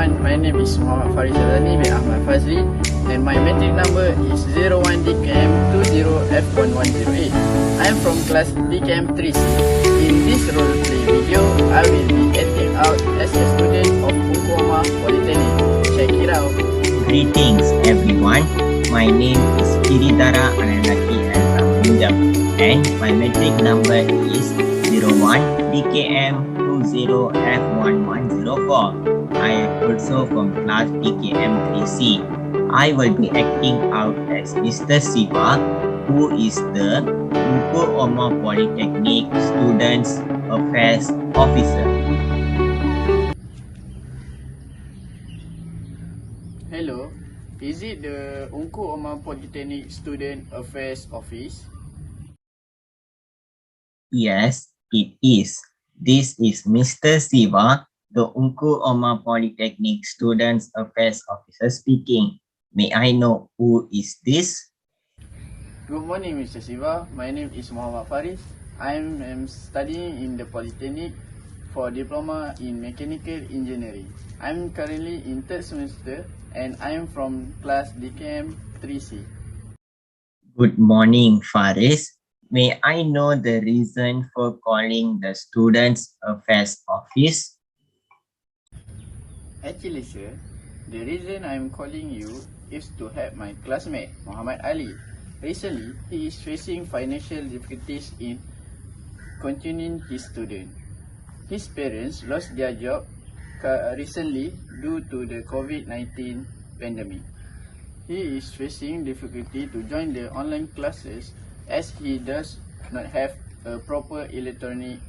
everyone, my name is Muhammad Faris Azani bin Ahmad Fazli and my metric number is 01DKM20F1108. I am from class DKM3C. In this roleplay video, I will be acting out as a student of Ukoma Polytechnic. Check it out. Greetings everyone, my name is Kiridara Anandaki Ramanujam and my metric number is 01DKM20F1104. I am also from class DKM3C. I will be acting out as Mr. Siva, who is the Ukoma Polytechnic Students Affairs Officer. Hello, is it the Ukoma Polytechnic Student Affairs Office? Yes, it is. This is Mr. Siva, the Ukoma Polytechnic Students Affairs Officer speaking. May I know who is this? Good morning, Mr. Siva. My name is Muhammad Faris. I am studying in the Polytechnic for Diploma in Mechanical Engineering. I am currently in third semester and I am from class DKM 3C. Good morning, Faris. May I know the reason for calling the Students Affairs Office? Actually, sir, the reason I am calling you is to help my classmate, Muhammad Ali. Recently, he is facing financial difficulties in continuing his study. His parents lost their job recently due to the COVID-19 pandemic. He is facing difficulty to join the online classes as he does not have a proper electronic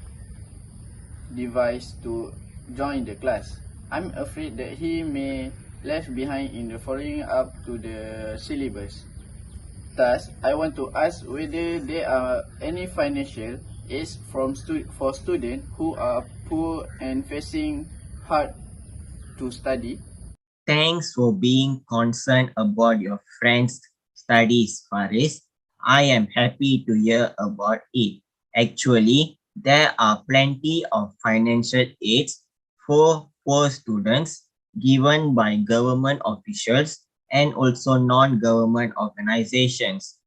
device to join the class. I'm afraid that he may left behind in the following up to the syllabus. Thus, I want to ask whether there are any financial aids for students who are poor and facing hard to study. Thanks for being concerned about your friend's studies, Faris. I am happy to hear about it. Actually, there are plenty of financial aids for poor students given by government officials and also non-government organizations.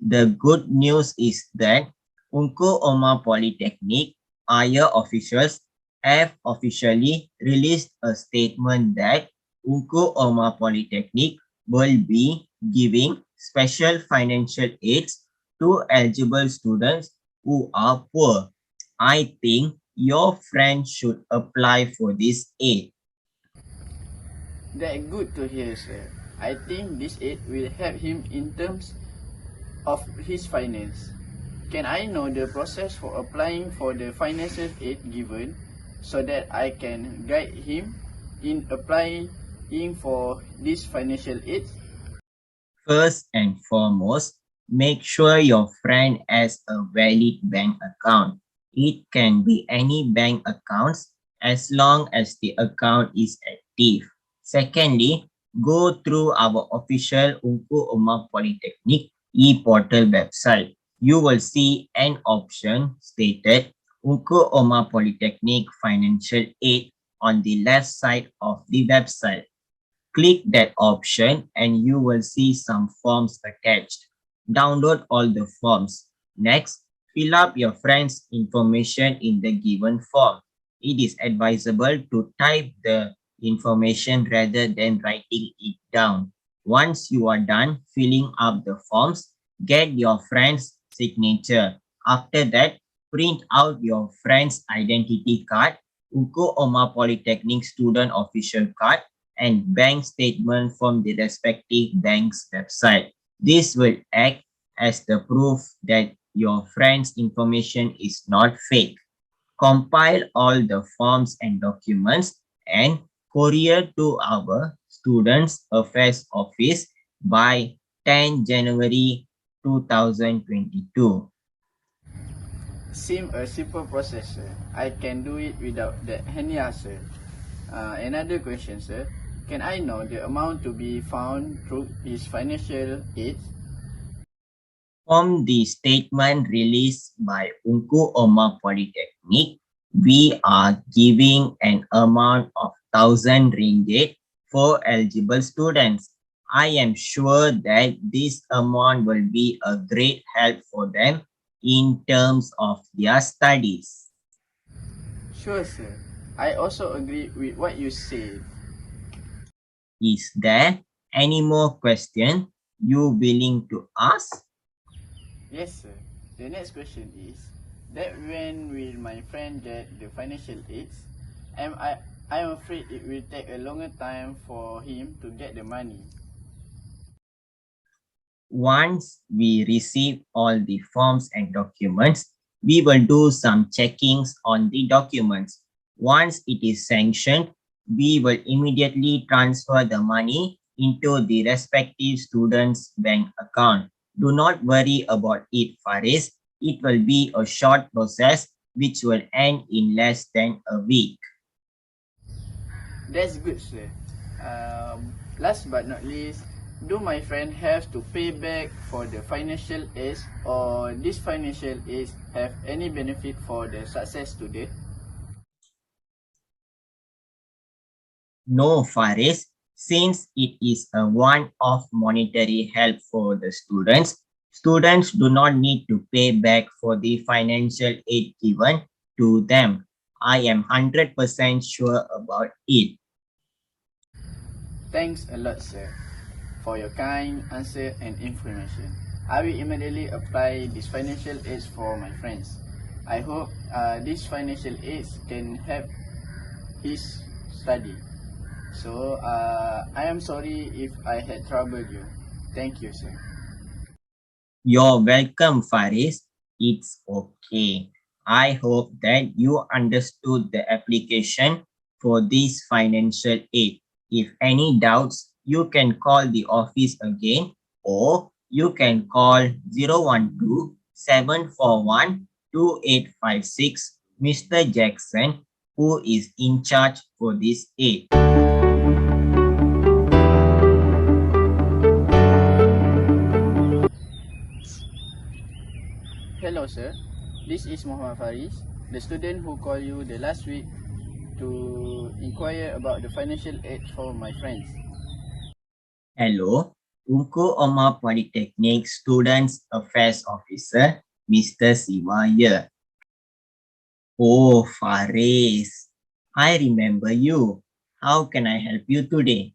The good news is that Ukoma Polytechnic higher officials have officially released a statement that Ukoma Polytechnic will be giving special financial aids to eligible students who are poor. I think your friend should apply for this aid. That's good to hear, sir. I think this aid will help him in terms of his finance. Can I know the process for applying for the financial aid given so that I can guide him in applying for this financial aid? First and foremost, make sure your friend has a valid bank account. It can be any bank accounts as long as the account is active. Secondly, go through our official Ukoma Polytechnic e-portal website. You will see an option stated Ukoma Polytechnic Financial Aid on the left side of the website. Click that option and you will see some forms attached. Download all the forms. Next, fill up your friend's information in the given form. It is advisable to type the information rather than writing it down. Once you are done filling up the forms, get your friend's signature. After that, print out your friend's identity card, Ukoma Polytechnic student official card, and bank statement from the respective bank's website. This will act as the proof that your friend's information is not fake. Compile all the forms and documents and courier to our Students Affairs Office by 10 January 2022. Seems a simple process, sir. I can do it without that any hassle. Another question, sir. Can I know the amount to be found through his financial aid? From the statement released by Ukoma Polytechnic, we are giving an amount of 1,000 ringgit for eligible students. I am sure that this amount will be a great help for them in terms of their studies. Sure, sir. I also agree with what you said. Is there any more question you willing to ask? Yes, sir. The next question is that when will my friend get the financial aids? I'm afraid it will take a longer time for him to get the money. Once we receive all the forms and documents, we will do some checkings on the documents. Once it is sanctioned, we will immediately transfer the money into the respective student's bank account. Do not worry about it, Faris. It will be a short process which will end in less than a week. That's good, sir. Last but not least, do my friend have to pay back for the financial aids, or this financial aids have any benefit for the success student? No, Faris, since it is a one-off monetary help for the students do not need to pay back for the financial aid given to them. I am 100% sure about it. Thanks a lot, sir, for your kind answer and information. I will immediately apply this financial aids for my friends. I hope this financial aids can help his study. So I am sorry if I had troubled you. Thank you, sir. You're welcome, Faris. It's okay. I hope that you understood the application for this financial aid. If any doubts, you can call the office again, or you can call 012-741-2856 Mr. Jackson, who is in charge for this aid. Hello, sir. This is Muhammad Faris, the student who called you the last week to inquire about the financial aid for my friends. Hello, Unku Omar Polytechnic Students Affairs Officer, Mr. Siva here. Oh, Faris, I remember you. How can I help you today?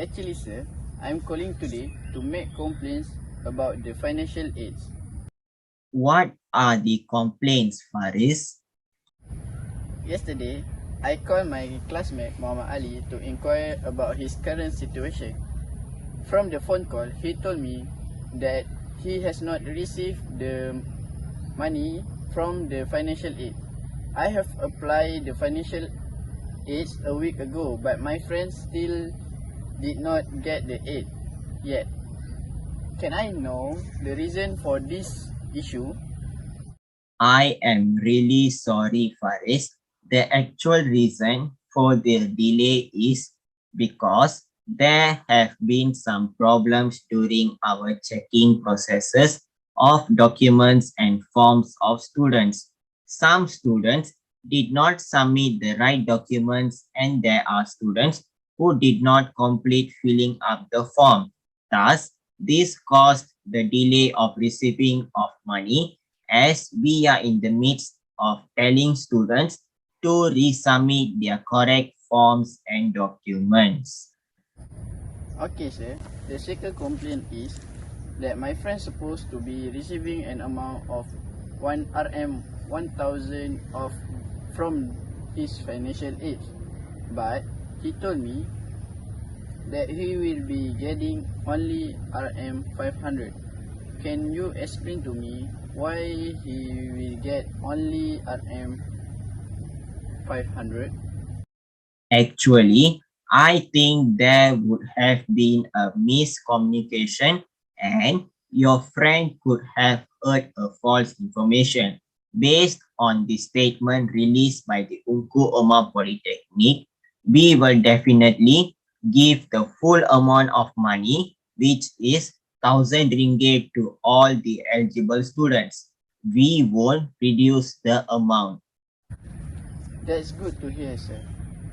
Actually, sir, I'm calling today to make complaints about the financial aids. What are the complaints, Faris? Yesterday, I called my classmate Muhammad Ali to inquire about his current situation. From the phone call, he told me that he has not received the money from the financial aid. I have applied the financial aid a week ago, but my friends still did not get the aid yet. Can I know the reason for this issue? I am really sorry, Faris. The actual reason for the delay is because there have been some problems during our checking processes of documents and forms of students. Some students did not submit the right documents, and there are students who did not complete filling up the form. Thus, this caused the delay of receiving of money, as we are in the midst of telling students to resubmit their correct forms and documents. Okay, sir. The second complaint is that my friend supposed to be receiving an amount of 1 RM 1000 of from his financial aid, but he told me that he will be getting only RM 500. Can you explain to me why he will get only RM 500? Actually, I think there would have been a miscommunication, and your friend could have heard a false information. Based on the statement released by the Unku Omar Polytechnic, we will definitely give the full amount of money, which is 1000 ringgit, to all the eligible students. We won't reduce the amount. That's good to hear, sir.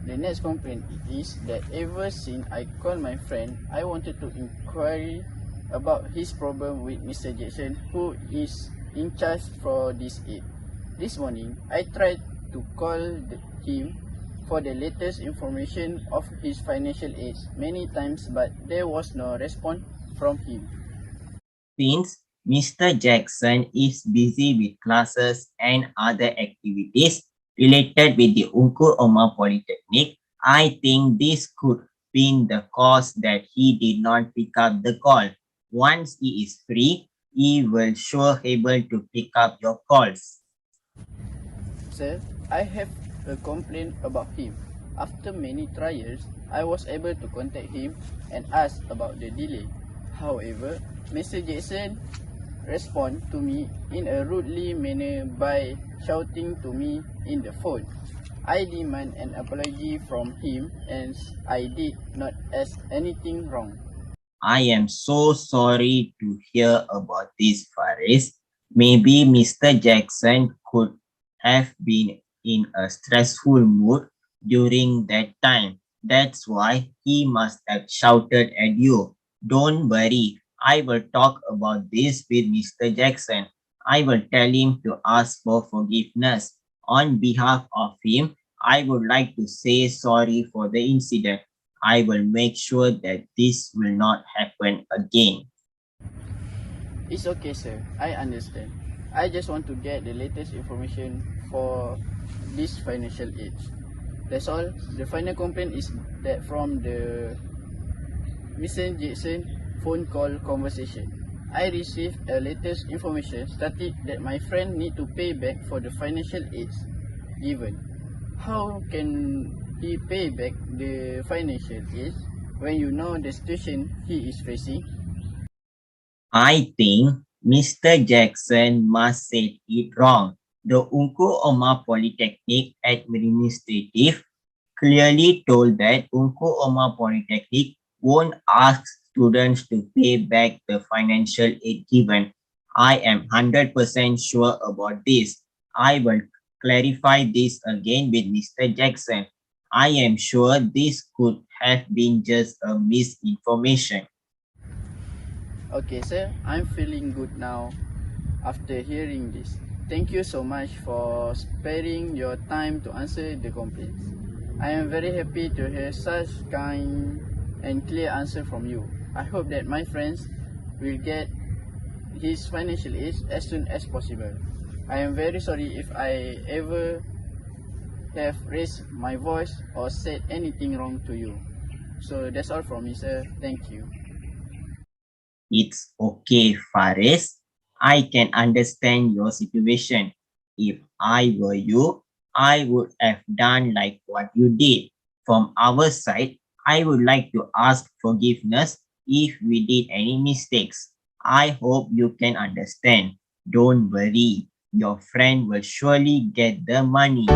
The next complaint is that ever since I called my friend, I wanted to inquire about his problem with Mr. Jackson, who is in charge for this aid. This morning, I tried to call him for the latest information of his financial aids many times, but there was no response from him. Since Mr. Jackson is busy with classes and other activities related with the Unku Oma Polytechnic, I think this could be the cause that he did not pick up the call. Once he is free, he will sure able to pick up your calls. Sir, I have a complaint about him. After many trials, I was able to contact him and ask about the delay. However, Mr. Jackson responded to me in a rudely manner by shouting to me in the phone. I demand an apology from him and I did not ask anything wrong. I am so sorry to hear about this, Faris. Maybe Mr. Jackson could have been in a stressful mood during that time. That's why he must have shouted at you. Don't worry, I will talk about this with Mr. Jackson. I will tell him to ask for forgiveness. On behalf of him, I would like to say sorry for the incident. I will make sure that this will not happen again. It's okay, sir. I understand. I just want to get the latest information for this financial aid. That's all. The final complaint is that from the Mr. Jackson phone call conversation. I received a latest information stated that my friend need to pay back for the financial aids given. How can he pay back the financial aids when you know the situation he is facing? I think Mr. Jackson must say it wrong. The Unku Oma Polytechnic Administrative clearly told that Unku Oma Polytechnic won't ask students to pay back the financial aid given. I am 100% sure about this. I will clarify this again with Mr. Jackson. I am sure this could have been just a misinformation. Okay, sir. I'm feeling good now after hearing this. Thank you so much for sparing your time to answer the complaints. I am very happy to hear such kind and clear answer from you. I hope that my friends will get his financial aid as soon as possible. I am very sorry if I ever have raised my voice or said anything wrong to you. So that's all from me, sir. Thank you. It's okay, Faris. I can understand your situation. If I were you, I would have done like what you did. From our side, I would like to ask forgiveness if we did any mistakes. I hope you can understand. Don't worry, your friend will surely get the money.